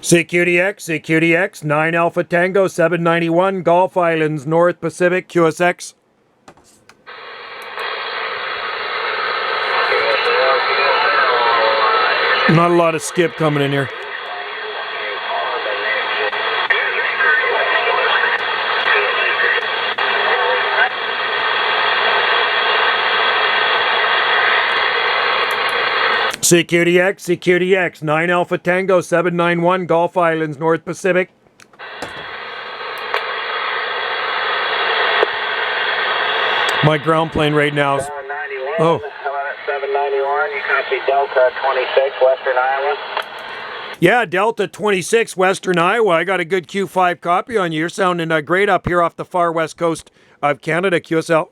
CQDX, 9 Alpha Tango, 791, Gulf Islands, North Pacific, QSX. Not a lot of skip coming in here. CQDX, 9 Alpha Tango, 791, Gulf Islands, North Pacific. My ground plane right now. 791, oh. 791, you copy Delta 26, Western Iowa. Yeah, Delta 26, Western Iowa. I got a good Q5 copy on you. You're sounding great up here off the far west coast of Canada, QSL.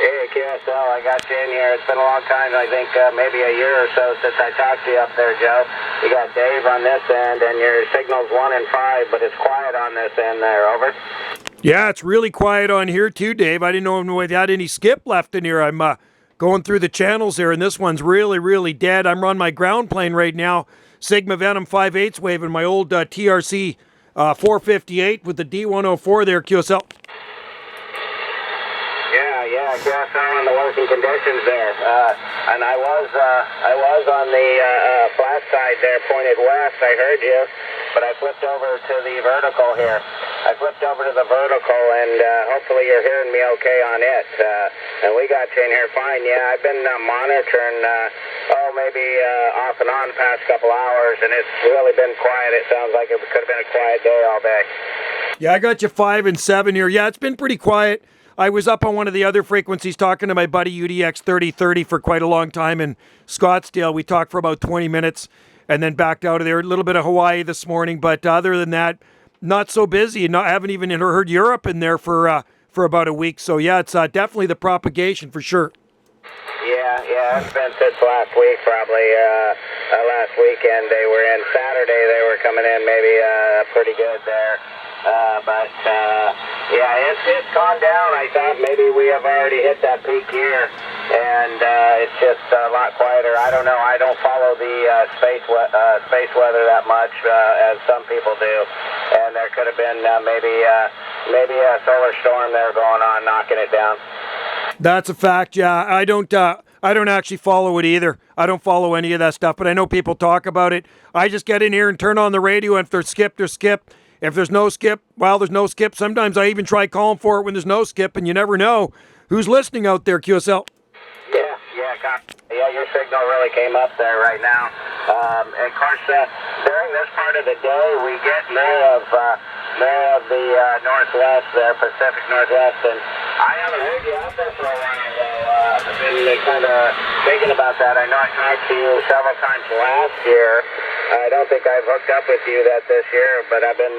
Hey, QSL, I got you in here. It's been a long time, I think maybe a year or so since I talked to you up there, Joe. You got Dave on this end, and your signal's 1 and 5, but it's quiet on this end there, over. Yeah, it's really quiet on here too, Dave. I didn't know if you had any skip left in here. I'm going through the channels here, and this one's really, really dead. I'm on my ground plane right now, Sigma Venom 5/8 wave in my old TRC 458 with the D104 there, QSL. Yeah, QSL on the working conditions there. And I was on the flat side there, pointed west. I heard you, but I flipped over to the vertical here. I flipped over to the vertical, and hopefully you're hearing me okay on it. And we got you in here fine. Yeah, I've been monitoring, maybe off and on the past couple hours, and it's really been quiet. It sounds like it could have been a quiet day all day. Yeah, I got you 5 and 7 here. Yeah, it's been pretty quiet. I was up on one of the other frequencies talking to my buddy UDX 3030 for quite a long time in Scottsdale. We talked for about 20 minutes and then backed out of there. A little bit of Hawaii this morning, but other than that, not so busy. I haven't even heard Europe in there for about a week. So yeah, it's definitely the propagation for sure. Yeah, it's been since last week probably. Last weekend they were in. Saturday they were coming in maybe pretty good there. Yeah, it's gone down. I thought maybe we have already hit that peak here, and it's just a lot quieter. I don't know. I don't follow the space weather that much as some people do, and there could have been maybe a solar storm there going on, knocking it down. That's a fact. Yeah, I don't actually follow it either. I don't follow any of that stuff, but I know people talk about it. I just get in here and turn on the radio, and if there's skip, there's skip. If there's no skip, well, there's no skip. Sometimes I even try calling for it when there's no skip, and you never know who's listening out there, QSL. Yeah, your signal really came up there right now. And of course, during this part of the day, we get more of the Northwest there, Pacific Northwest, and I haven't heard you out there for a while, though. I've been kind of thinking about that. I know I talked to you several times last year. I don't think I've hooked up with you this year, but I've been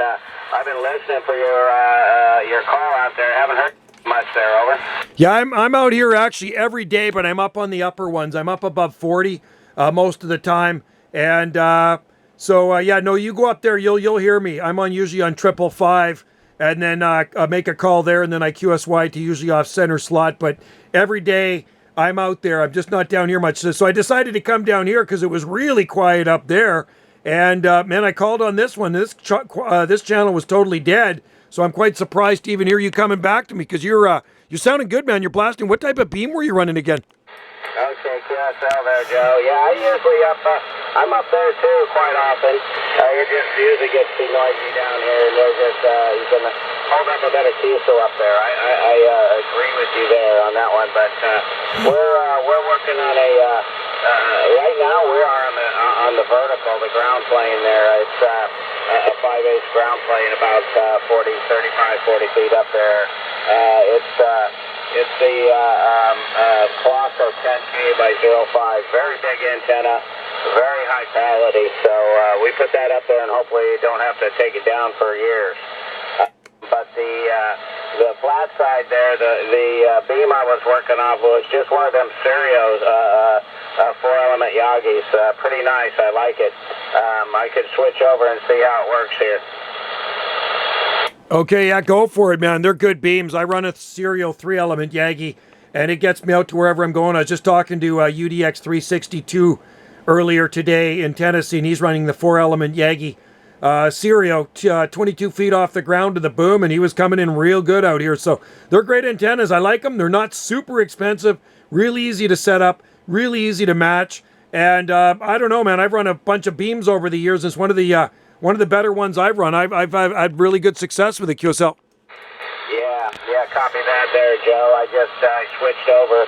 listening for your call out there. I haven't heard much there, over. Yeah, I'm out here actually every day, but I'm up on the upper ones. I'm up above 40 most of the time, and you go up there, you'll hear me. I'm usually on 555, and then make a call there, and then I QSY to usually off center slot. But every day I'm out there. I'm just not down here much. So I decided to come down here because it was really quiet up there. And man, I called on this one. This channel was totally dead. So I'm quite surprised to even hear you coming back to me because you're sounding good, man. You're blasting. What type of beam were you running again? Okay, QSL there, Joe. Yeah, I usually I'm up there too quite often. It just usually gets too noisy down here, and you can hold up a better QSO up there. I agree with you there on that one, but we're working on right now we are on the vertical, the ground plane there. It's a 5/8 ground plane, about 40 feet up there. It's the Colosso 10K by 05, very big antenna, very high quality. So we put that up there, and hopefully you don't have to take it down for years. But the flat side there, the beam I was working off was just one of them Stereos, 4-element Yagis. Pretty nice. I like it. I could switch over and see how it works here. Okay, yeah, go for it, man. They're good beams. I run a serial 3-element Yagi, and it gets me out to wherever I'm going. I was just talking to UDX 362 earlier today in Tennessee, and he's running the 4-element Yagi stereo, 22 feet off the ground to the boom, and he was coming in real good out here. So they're great antennas. I like them. They're not super expensive, really easy to set up, really easy to match. And I don't know, man. I've run a bunch of beams over the years. It's one of the better ones I've run. I've had really good success with the QSL. Yeah, copy that there, Joe. I just switched over.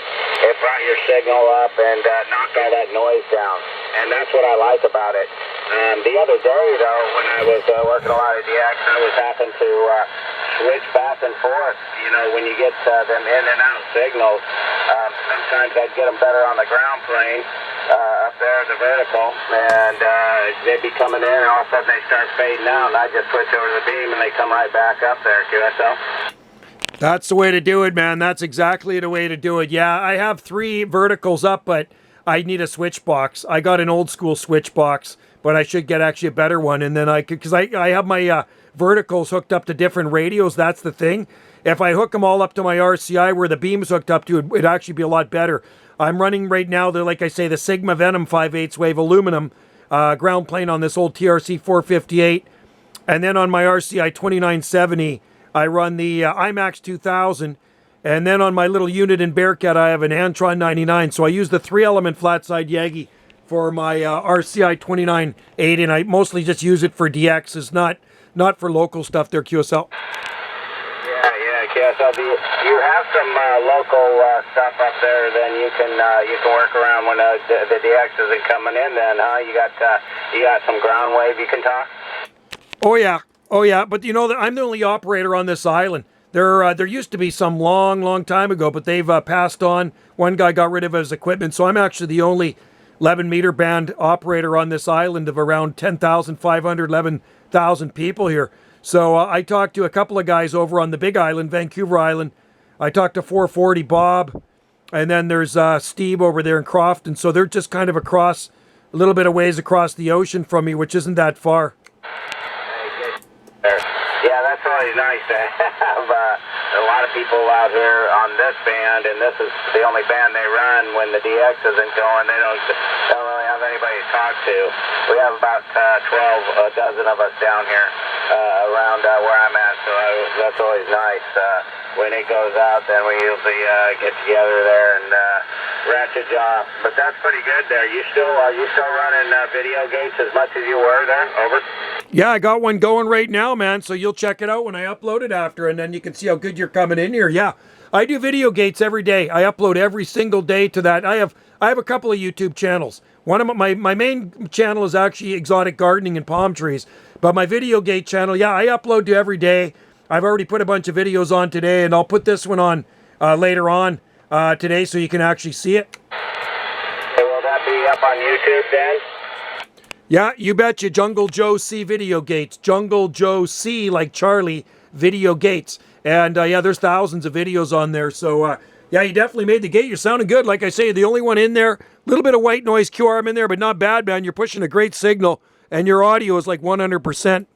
It brought your signal up and knocked all that noise down. And that's what I like about it. The other day, though, when I was working a lot of DX, I was having to switch back and forth. You know, when you get them in and out signals, sometimes I'd get them better on the ground plane up there, the vertical, and they'd be coming in, and all of a sudden they start fading out, and I just switch over to the beam, and they come right back up there, QSL. That's the way to do it, man. That's exactly the way to do it. Yeah, I have 3 verticals up, but I need a switch box. I got an old school switch box, but I should get actually a better one. And then because I have my verticals hooked up to different radios. That's the thing. If I hook them all up to my RCI where the beam's hooked up to, it'd actually be a lot better. I'm running right now, they're like I say, the Sigma Venom 5/8 wave aluminum ground plane on this old TRC 458. And then on my RCI 2970, I run the IMAX 2000, and then on my little unit in Bearcat, I have an Antron 99. So I use the 3-element flat side Yagi for my RCI 2980, and I mostly just use it for DXs, not for local stuff there, QSL. Yeah, QSL. Do you have some local stuff up there? Then you can work around when the DX isn't coming in. Then, huh? You got some ground wave you can talk. Oh yeah, but you know, I'm the only operator on this island. There used to be some long time ago, but they've passed on. One guy got rid of his equipment, so I'm actually the only 11-meter band operator on this island of around 10,500, 11,000 people here. So I talked to a couple of guys over on the big island, Vancouver Island. I talked to 440 Bob, and then there's Steve over there in Crofton. So they're just kind of across, a little bit of ways across the ocean from me, which isn't that far. Yeah, that's always nice to have a lot of people out here on this band, and this is the only band they run when the DX isn't going. They don't really have anybody to talk to. We have about 12 dozen of us down here around where I'm at, so that's always nice. When it goes out, then we usually get together there and ratchet off. But that's pretty good there. You still running video gates as much as you were there? Over? Yeah, I got one going right now, man. So you'll check it out when I upload it after, and then you can see how good you're coming in here. Yeah, I do video gates every day. I upload every single day to that. I have a couple of YouTube channels. One of my main channel is actually exotic gardening and palm trees, but my video gate channel, yeah, I upload to every day. I've already put a bunch of videos on today, and I'll put this one on later on today so you can actually see it. So will that be up on YouTube then? Yeah, you betcha. Jungle Joe C Video Gates. Jungle Joe C, like Charlie, Video Gates. And yeah, there's thousands of videos on there. So yeah, you definitely made the gate. You're sounding good. Like I say, the only one in there. A little bit of white noise QRM in there, but not bad, man. You're pushing a great signal, and your audio is like 100%.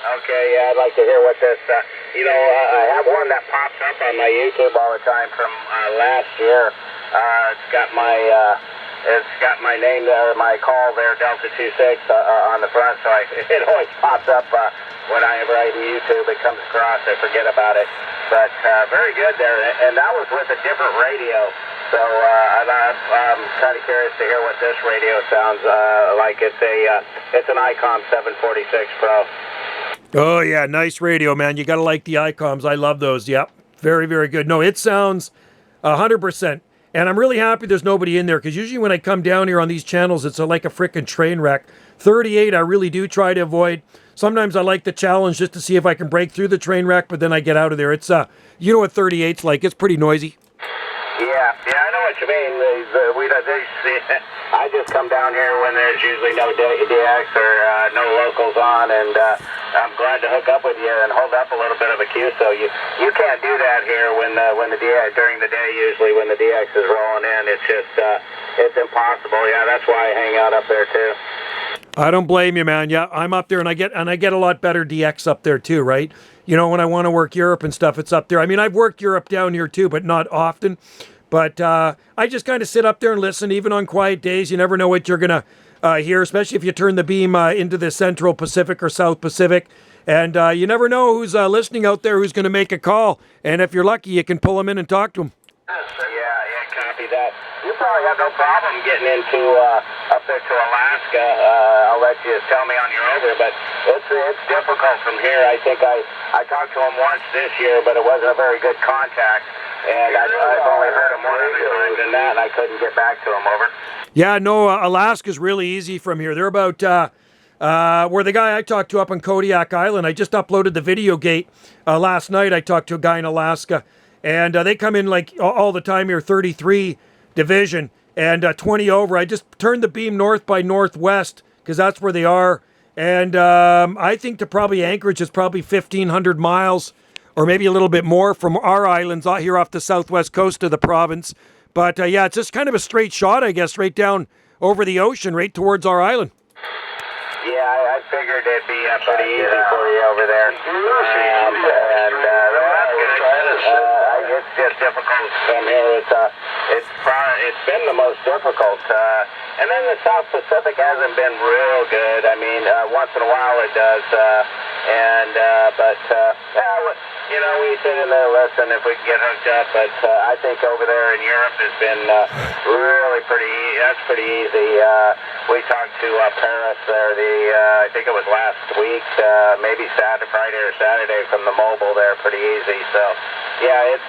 Okay, yeah, I'd like to hear what this, I have one that pops up on my YouTube all the time from last year. It's got my name there, my call there, Delta26 on the front, so it always pops up whenever I do YouTube. It comes across, I forget about it. But very good there, and that was with a different radio. So I'm kind of curious to hear what this radio sounds like. It's an ICOM 746 Pro. Oh yeah, nice radio, man. You gotta like the ICOMs. I love those. Yep, very, very good. No, it sounds 100%. And I'm really happy there's nobody in there, because usually when I come down here on these channels, it's like a freaking train wreck. 38, I really do try to avoid. Sometimes I like the challenge just to see if I can break through the train wreck, but then I get out of there. It's you know what 38's like. It's pretty noisy. Yeah, I know what you mean. I just come down here when there's usually no DX or no locals on, and I'm glad to hook up with you and hold up a little bit of a queue. So you can't do that here when the DX during the day. Usually when the DX is rolling in, it's just it's impossible. Yeah, that's why I hang out up there too. I don't blame you, man. Yeah, I'm up there, and I get a lot better DX up there too, right? You know, when I want to work Europe and stuff, it's up there. I mean, I've worked Europe down here too, but not often. But I just kind of sit up there and listen, even on quiet days. You never know what you're gonna here, especially if you turn the beam into the Central Pacific or South Pacific. And you never know who's listening out there who's going to make a call. And if you're lucky, you can pull them in and talk to them. Yeah, copy that. You probably have no problem getting into up there to Alaska. I'll let you tell me on your over, but it's difficult from here. I think I talked to him once this year, but it wasn't a very good contact. And I've only heard him one other time than that, and I couldn't get back to him. Over. Yeah, no, Alaska's really easy from here. They're about where the guy I talked to up on Kodiak Island. I just uploaded the video gate last night. I talked to a guy in Alaska, and they come in like all the time here, 33 division and 20 over. I just turned the beam north by northwest because that's where they are. And I think to probably Anchorage is probably 1,500 miles or maybe a little bit more from our islands out here off the southwest coast of the province. But yeah, it's just kind of a straight shot, I guess, right down over the ocean, right towards our island. Yeah, I figured it'd be pretty easy for you over there. It's just difficult from here. It's been the most difficult. And then the South Pacific hasn't been real good. I mean, once in a while it does. We sit in there, listen if we can get hooked up. But I think over there in Europe has been really that's pretty easy. We talked to Paris there, I think it was last week, maybe Friday or Saturday from the mobile there, pretty easy. So, yeah, it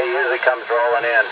usually comes rolling in.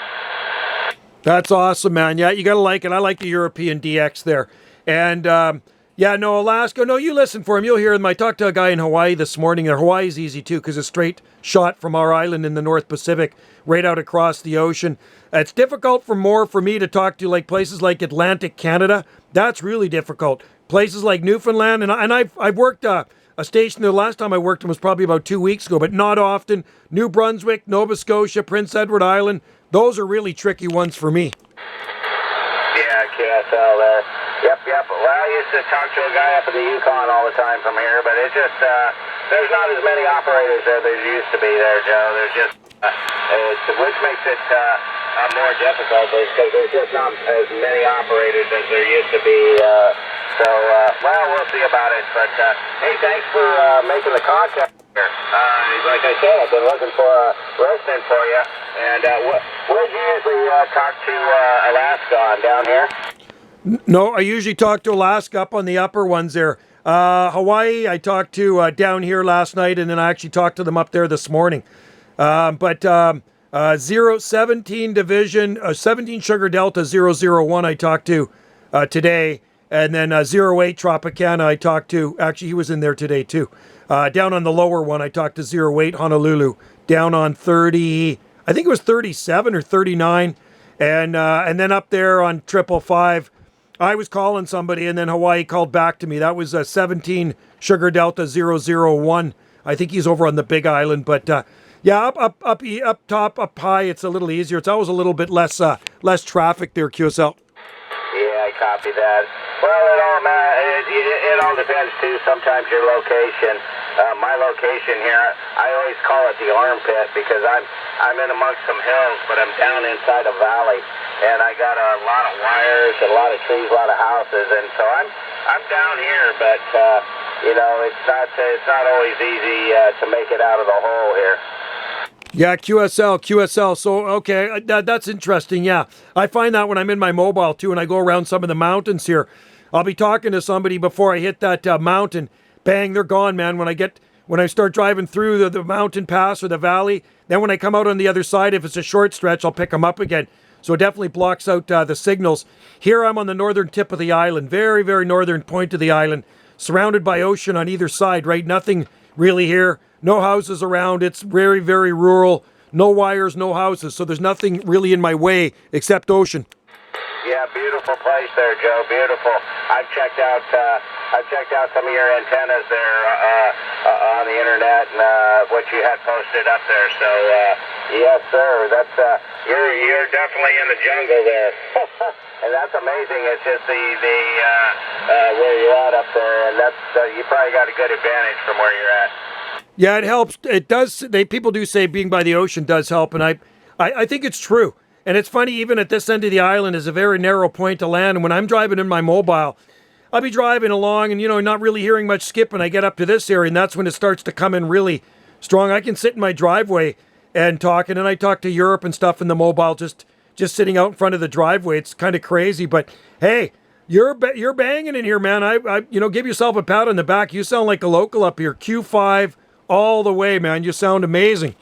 That's awesome, man. Yeah, you got to like it. I like the European DX there. And, yeah, no, Alaska. No, you listen for him. You'll hear him. I talked to a guy in Hawaii this morning. And Hawaii's easy, too, because it's a straight shot from our island in the North Pacific right out across the ocean. It's difficult for me to talk to like places like Atlantic Canada. That's really difficult. Places like Newfoundland. And I've worked a station there. The last time I worked was probably about 2 weeks ago, but not often. New Brunswick, Nova Scotia, Prince Edward Island. Those are really tricky ones for me. Yeah, QSL there. Yep. Well, I used to talk to a guy up in the Yukon all the time from here, but it's just, there's not as many operators there as there used to be there, Joe. There's just, which makes it more difficult because there's just not as many operators as there used to be. Well, we'll see about it. But, hey, thanks for making the contact here. Like I said, I've been listening for you. And where'd you usually talk to Alaska on, down here? No, I usually talk to Alaska up on the upper ones there. Hawaii, I talked to down here last night, and then I actually talked to them up there this morning. But 17 division, 17 Sugar Delta 001 I talked to today, and then 08 Tropicana I talked to. Actually, he was in there today too. Down on the lower one, I talked to 08 Honolulu. Down on 30, I think it was 37 or 39, and then up there on 555. I was calling somebody, and then Hawaii called back to me. That was 17 Sugar Delta 001. I think he's over on the Big Island. But, yeah, up top, up high, it's a little easier. It's always a little bit less traffic there, QSL. Yeah, I copy that. Well, it all depends, too, sometimes your location. My location here, I always call it the armpit because I'm in amongst some hills, but I'm down inside a valley. And I got a lot of wires, a lot of trees, a lot of houses, and so I'm down here. But it's not always easy to make it out of the hole here. Yeah, QSL. So okay, that's interesting. Yeah, I find that when I'm in my mobile too, and I go around some of the mountains here, I'll be talking to somebody before I hit that mountain. Bang, they're gone, man. When I start driving through the mountain pass or the valley, then when I come out on the other side, if it's a short stretch, I'll pick them up again. So it definitely blocks out the signals. Here I'm on the northern tip of the island, very, very northern point of the island, surrounded by ocean on either side, right? Nothing really here. No houses around. It's very, very rural. No wires, no houses. So there's nothing really in my way except ocean. Yeah, beautiful place there, Joe. Beautiful. I've checked out some of your antennas there on the internet and what you had posted up there. So yes, sir. That's you're definitely in the jungle there, and that's amazing. It's just the where you're at up there, and that's you probably got a good advantage from where you're at. Yeah, it helps. It does. People do say being by the ocean does help, and I think it's true. And it's funny, even at this end of the island is a very narrow point to land. And when I'm driving in my mobile, I'll be driving along and, not really hearing much skip. And I get up to this area and that's when it starts to come in really strong. I can sit in my driveway and talk. And then I talk to Europe and stuff in the mobile, just sitting out in front of the driveway. It's kind of crazy. But hey, you're banging in here, man. I give yourself a pat on the back. You sound like a local up here. Q5 all the way, man. You sound amazing.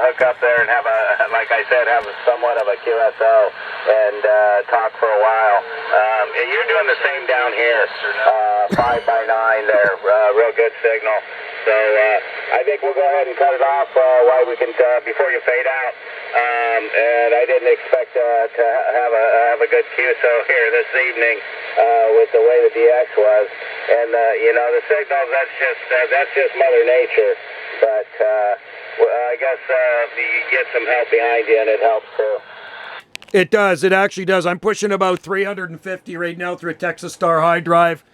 Hook up there and have like I said, have somewhat of a QSO and talk for a while. And you're doing the same down here, 5 by 9 there, real good signal. So I think we'll go ahead and cut it off while we can before you fade out. And I didn't expect to have a good QSO here this evening with the way the DX was. And the signals, that's just Mother Nature, but. I guess you get some help behind you, and it helps too. It does. It actually does. I'm pushing about 350 right now through a Texas Star High Drive,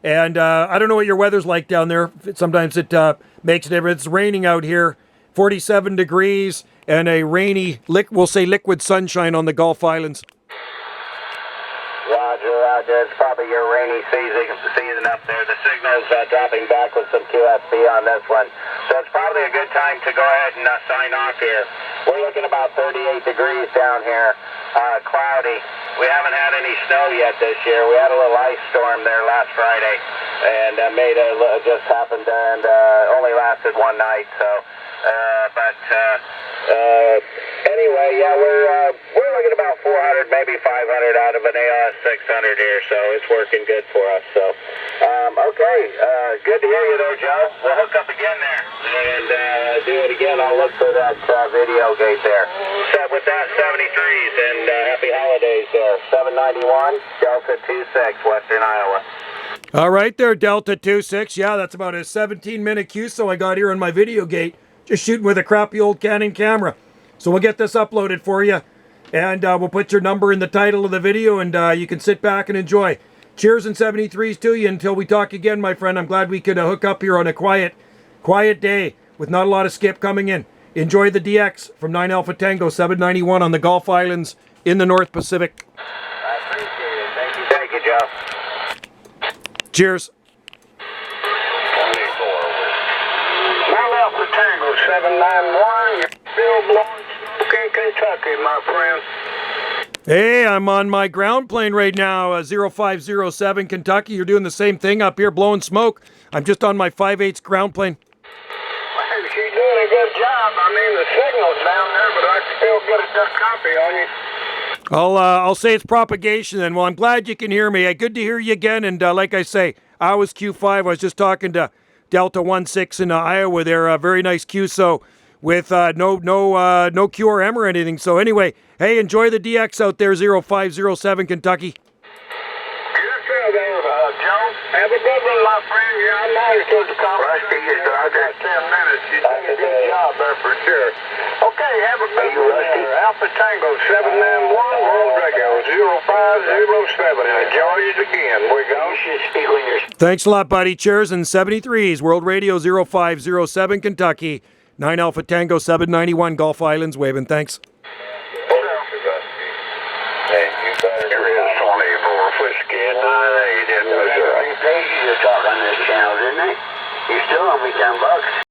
and I don't know what your weather's like down there. Sometimes it makes a difference. It's raining out here, 47 degrees, and a rainy, we'll say liquid sunshine on the Gulf Islands. Roger. It's probably your rainy season up there. The signal's dropping back with some QSB on this one. So it's probably a good time to go ahead and sign off here. We're looking about 38 degrees down here, cloudy. We haven't had any snow yet this year. We had a little ice storm there last Friday, and just happened and only lasted one night. So, anyway, yeah, we're looking about 400, maybe 500 out of an AOS 600 here, so it's working good for us. So, okay, good to hear you there, Joe. We'll hook up again there and do it again. I'll look for that video gate there. Set with that 73s and happy holidays there. 791 Delta 26, Western Iowa. All right there, Delta 26. Yeah, that's about a 17-minute QSO I got here on my video gate. Just shooting with a crappy old Canon camera. So we'll get this uploaded for you, and we'll put your number in the title of the video, and you can sit back and enjoy. Cheers and 73s to you until we talk again, my friend. I'm glad we could hook up here on a quiet day with not a lot of skip coming in. Enjoy the DX from 9 Alpha Tango 791 on the Gulf Islands in the North Pacific. I appreciate it. Thank you, Joe. Cheers. 791, you're still blowing smoke in Kentucky, my friend. Hey, I'm on my ground plane right now, 0507 Kentucky. You're doing the same thing up here, blowing smoke. I'm just on my 5/8 ground plane. Well, she's doing a good job. I mean, the signal's down there, but I can still get a good copy on you. I'll say it's propagation then. Well, I'm glad you can hear me. Good to hear you again. And like I say, I was Q5. I was just talking to Delta 16 in Iowa. They're a very nice QSO with no QRM or anything. So anyway, hey, enjoy the DX out there, 0507 Kentucky. Yourself there, Joe. Have a good one, my friend. Yeah, I'm monitored the conversation. I got 10 minutes. You did a good job there for sure. Okay, have a good one there. Alpha Tango 791, World Radio 0507. And enjoy it again. We go. You should speak with your... Thanks a lot, buddy. Cheers and 73s. World Radio 0507 Kentucky. 9 Alpha Tango 791 Gulf Islands waving. Thanks. Hey, you better. Here is 24 whiskey and 9 8. You're talking on this channel, didn't they? You still owe me $10.